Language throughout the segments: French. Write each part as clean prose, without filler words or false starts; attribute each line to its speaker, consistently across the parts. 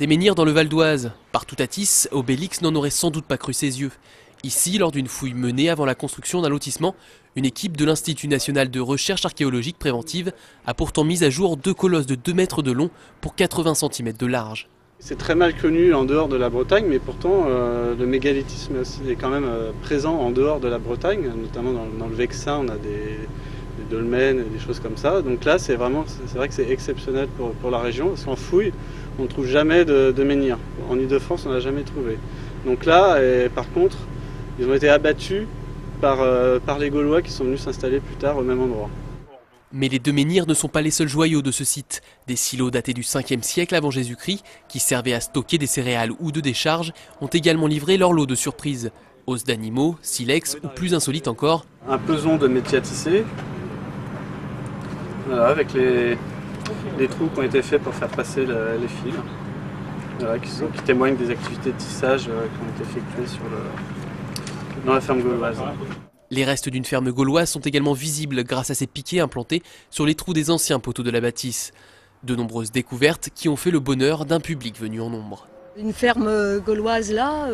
Speaker 1: Des menhirs dans le Val d'Oise. Partout à Tis, Obélix n'en aurait sans doute pas cru ses yeux. Ici, lors d'une fouille menée avant la construction d'un lotissement, une équipe de l'Institut national de recherche archéologique préventive a pourtant mis à jour 2 colosses de 2 mètres de long pour 80 cm de large.
Speaker 2: C'est très mal connu en dehors de la Bretagne, mais pourtant le mégalithisme est quand même présent en dehors de la Bretagne, notamment dans le Vexin, on a des dolmens et des choses comme ça. Donc là, c'est vrai que c'est exceptionnel pour la région, parce qu'en fouille, on ne trouve jamais de menhir. En Ile-de-France, on n'a jamais trouvé. Donc là, par contre, ils ont été abattus par les Gaulois qui sont venus s'installer plus tard au même endroit.
Speaker 1: Mais les 2 menhirs ne sont pas les seuls joyaux de ce site. Des silos datés du 5e siècle avant Jésus-Christ, qui servaient à stocker des céréales ou de décharges, ont également livré leur lot de surprises. Os d'animaux, silex ou plus insolite encore,
Speaker 2: un peson de métier à tisser, voilà, avec les trous qui ont été faits pour faire passer les fils, voilà, qui témoignent des activités de tissage qui ont été effectuées dans la ferme gauloise.
Speaker 1: Les restes d'une ferme gauloise sont également visibles grâce à ces piquets implantés sur les trous des anciens poteaux de la bâtisse. De nombreuses découvertes qui ont fait le bonheur d'un public venu en nombre.
Speaker 3: Une ferme gauloise là,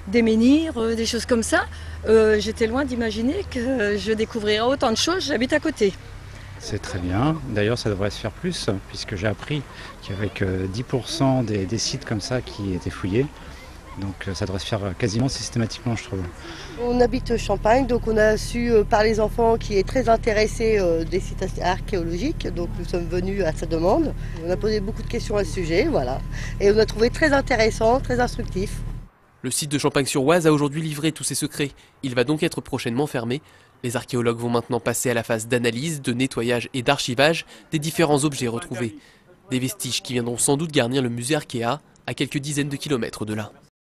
Speaker 3: des menhirs, des choses comme ça. J'étais loin d'imaginer que je découvrirais autant de choses, j'habite à côté.
Speaker 4: C'est très bien, d'ailleurs ça devrait se faire plus, puisque j'ai appris qu'il y avait que 10% des sites comme ça qui étaient fouillés. Donc ça devrait se faire quasiment systématiquement, je trouve.
Speaker 5: On habite Champagne, donc on a su par les enfants qui est très intéressé des sites archéologiques, donc nous sommes venus à sa demande. On a posé beaucoup de questions à ce sujet, voilà, et on a trouvé très intéressant, très instructif.
Speaker 1: Le site de Champagne-sur-Oise a aujourd'hui livré tous ses secrets. Il va donc être prochainement fermé. Les archéologues vont maintenant passer à la phase d'analyse, de nettoyage et d'archivage des différents objets retrouvés. Des vestiges qui viendront sans doute garnir le musée Arkea à quelques dizaines de kilomètres de là.